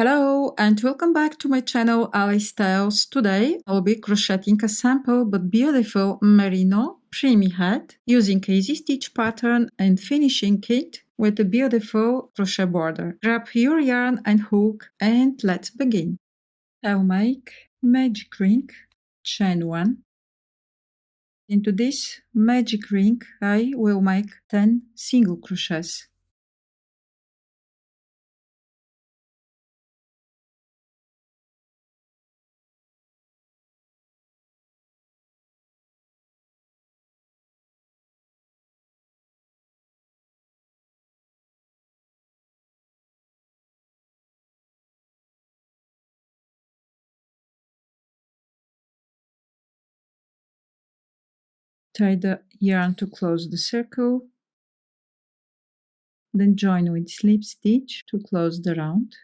Hello and welcome back to my channel Ali Styles. Today I'll be crocheting a simple but beautiful merino preemie hat using easy stitch pattern and finishing it with a beautiful crochet border. Grab your yarn and hook and let's begin. I'll make magic ring, chain 1. Into this magic ring I will make 10 single crochets. Tie the yarn to close the circle, then join with slip stitch to close the round.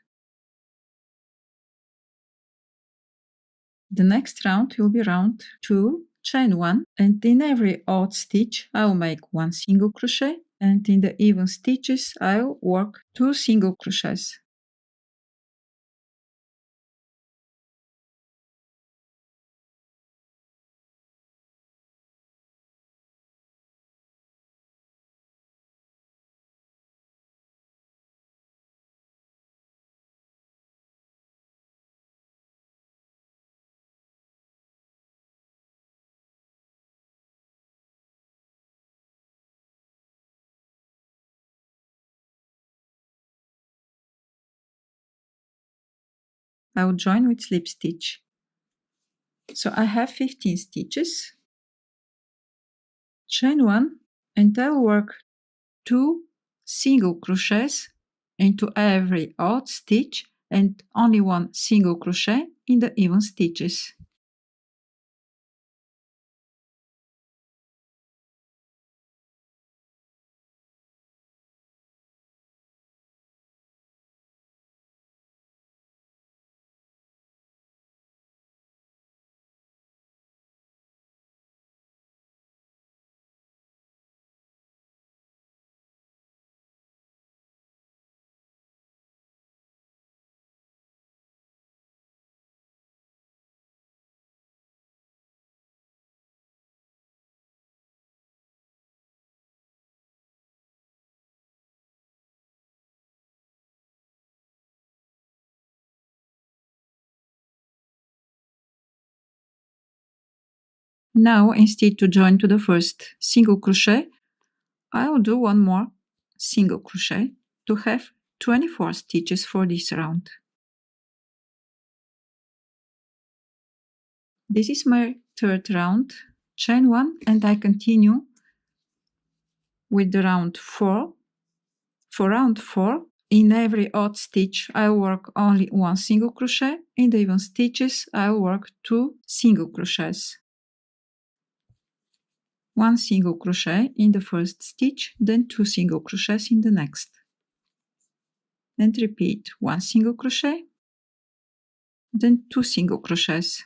The next round will be round 2, chain 1, and in every odd stitch I'll make 1 single crochet, and in the even stitches I'll work 2 single crochets. I'll join with slip stitch. So I have 15 stitches, chain 1, and I'll work 2 single crochets into every odd stitch and only 1 single crochet in the even stitches. Now, instead to join to the first single crochet, I'll do one more single crochet to have 24 stitches for this round. This is my third round, chain 1, and I continue with the round 4. For round 4, in every odd stitch I'll work only 1 single crochet, in the even stitches I'll work 2 single crochets. 1 single crochet in the first stitch, then 2 single crochets in the next. And repeat 1 single crochet, then 2 single crochets.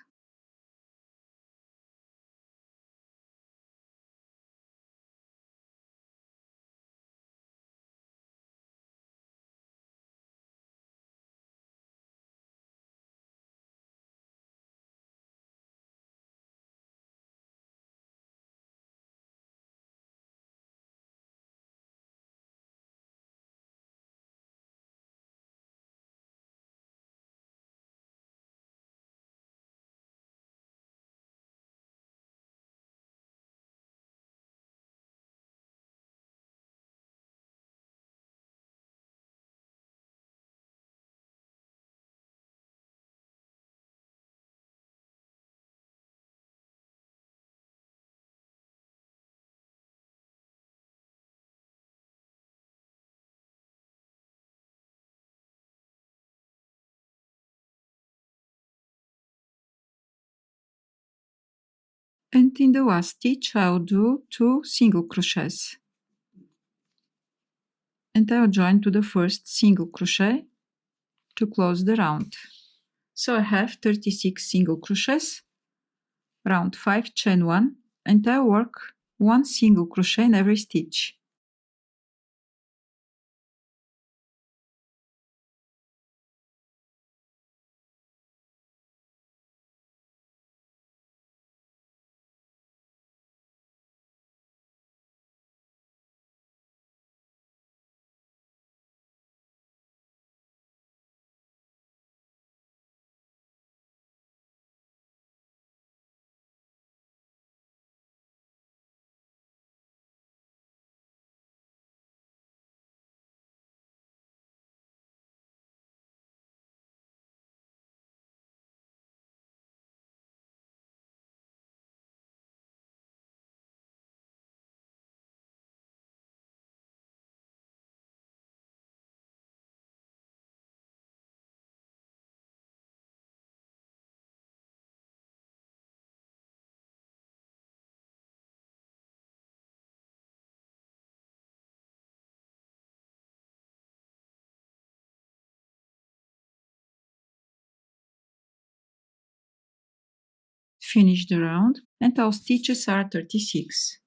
And in the last stitch I'll do 2 single crochets. And I'll join to the first single crochet to close the round. So I have 36 single crochets, round 5, chain 1, and I'll work 1 single crochet in every stitch. Finish the round and our stitches are 36.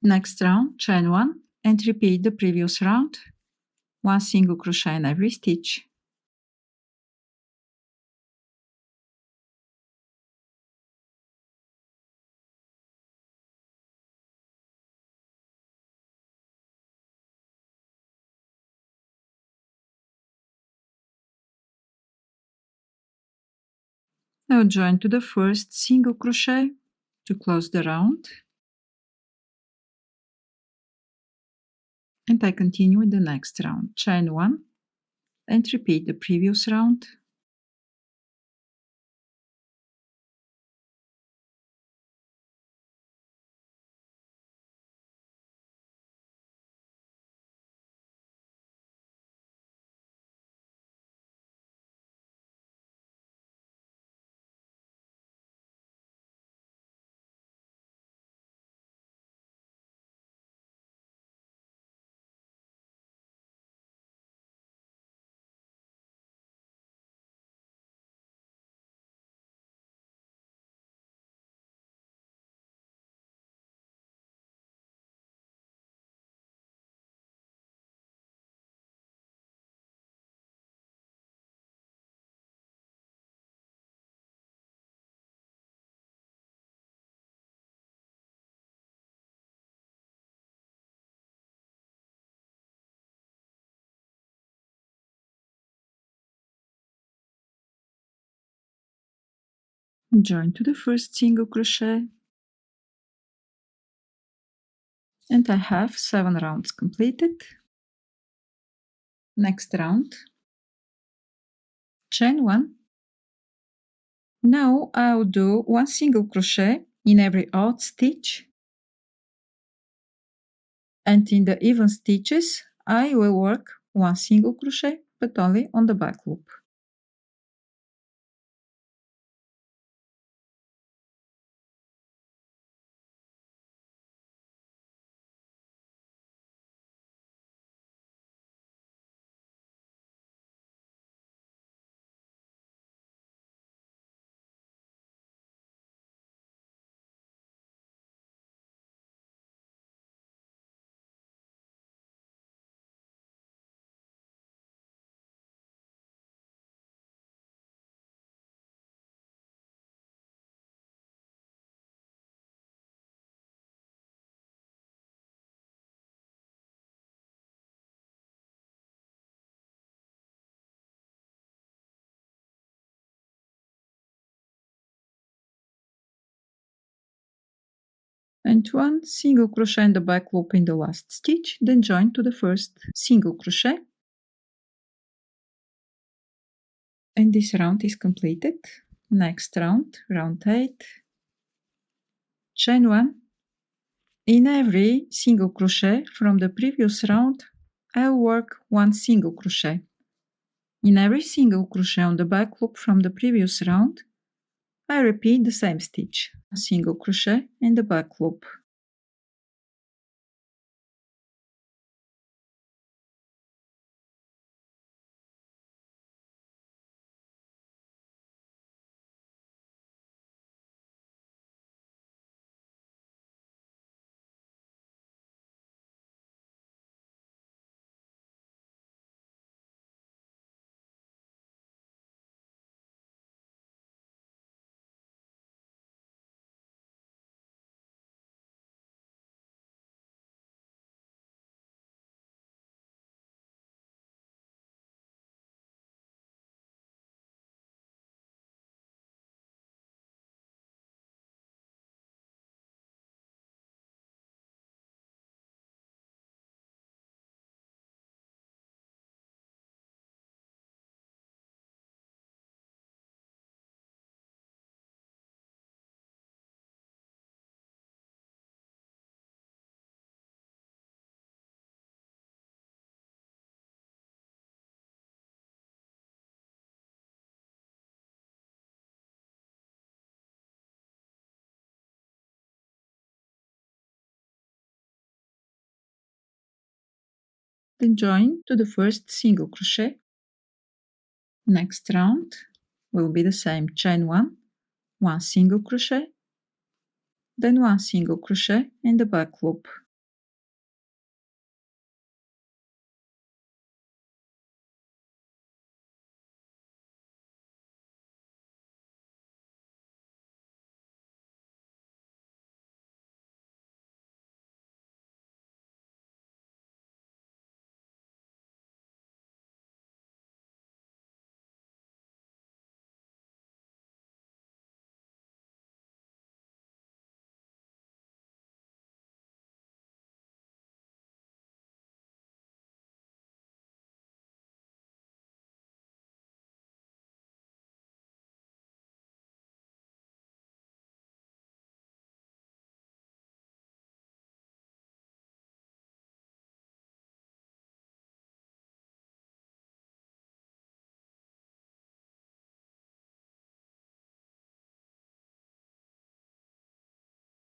Next round, chain 1 and repeat the previous round. 1 single crochet in every stitch. Now join to the first single crochet to close the round. And I continue with the next round. Chain 1 and repeat the previous round. Join to the first single crochet. And I have 7 rounds completed. Next round. Chain 1. Now I'll do 1 single crochet in every odd stitch. And in the even stitches, I will work 1 single crochet, but only on the back loop. And 1 single crochet in the back loop in the last stitch, then join to the first single crochet. And this round is completed. Next round, round 8. Chain 1. In every single crochet from the previous round, I'll work 1 single crochet. In every single crochet on the back loop from the previous round, I repeat the same stitch, a single crochet in the back loop. then join to the first single crochet. Next round will be the same. Chain 1 single crochet, then 1 single crochet in the back loop.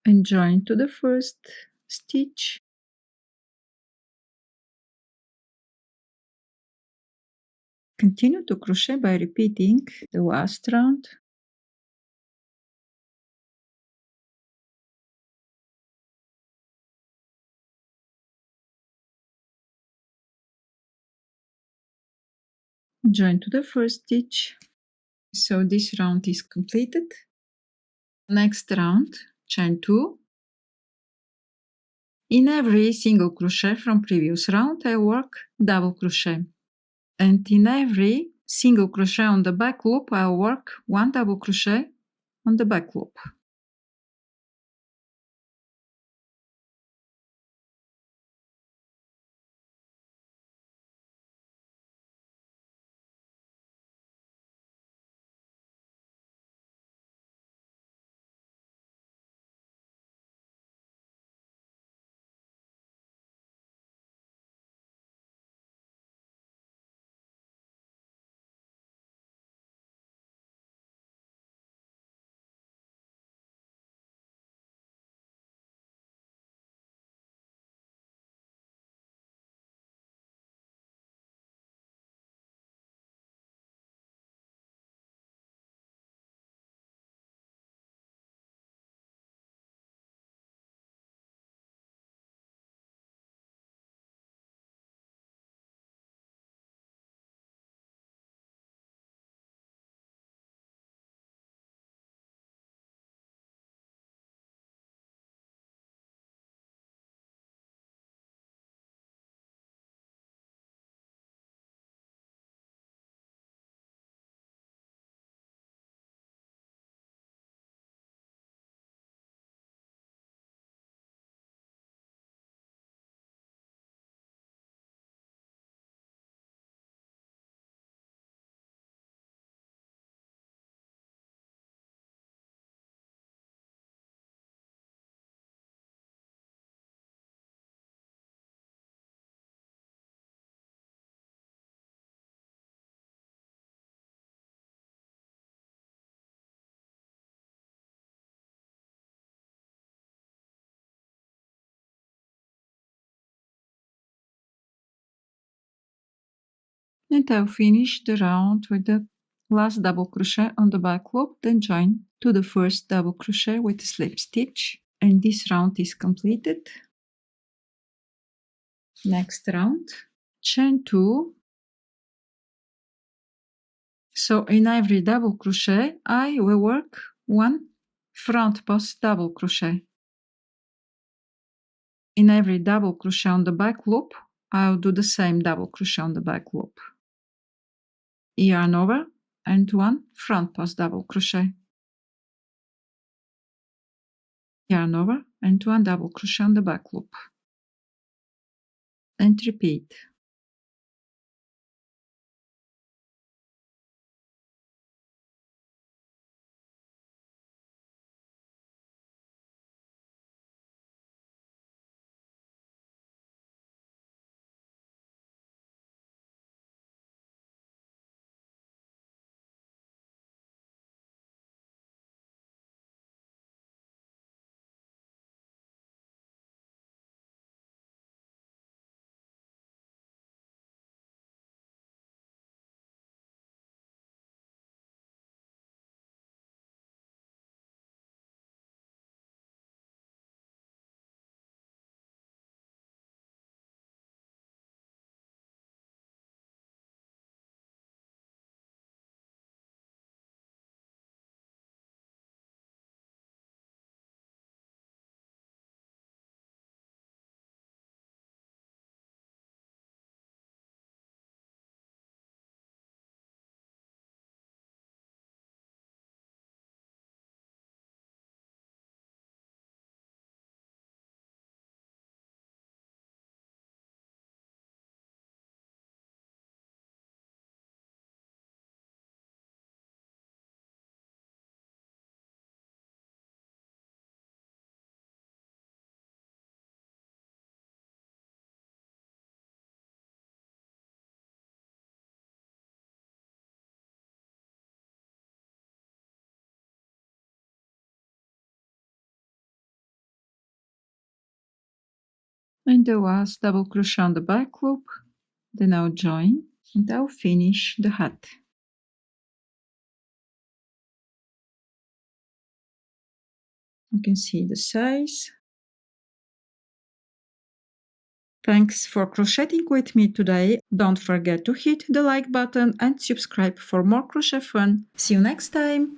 And join to the first stitch. Continue to crochet by repeating the last round. Join to the first stitch. So this round is completed. Next round, chain 2. In every single crochet from previous round, I work double crochet. And in every single crochet on the back loop, I'll work 1 double crochet on the back loop. And I'll finish the round with the last double crochet on the back loop, then join to the first double crochet with a slip stitch. And this round is completed. Next round, chain 2. So in every double crochet, I will work 1 front post double crochet. In every double crochet on the back loop, I'll do the same double crochet on the back loop. Yarn over and 1 front post double crochet. Yarn over and 1 double crochet on the back loop. And repeat. And the last double crochet on the back loop, then I'll join and I'll finish the hat. You can see the size. Thanks for crocheting with me today. Don't forget to hit the like button and subscribe for more crochet fun. See you next time!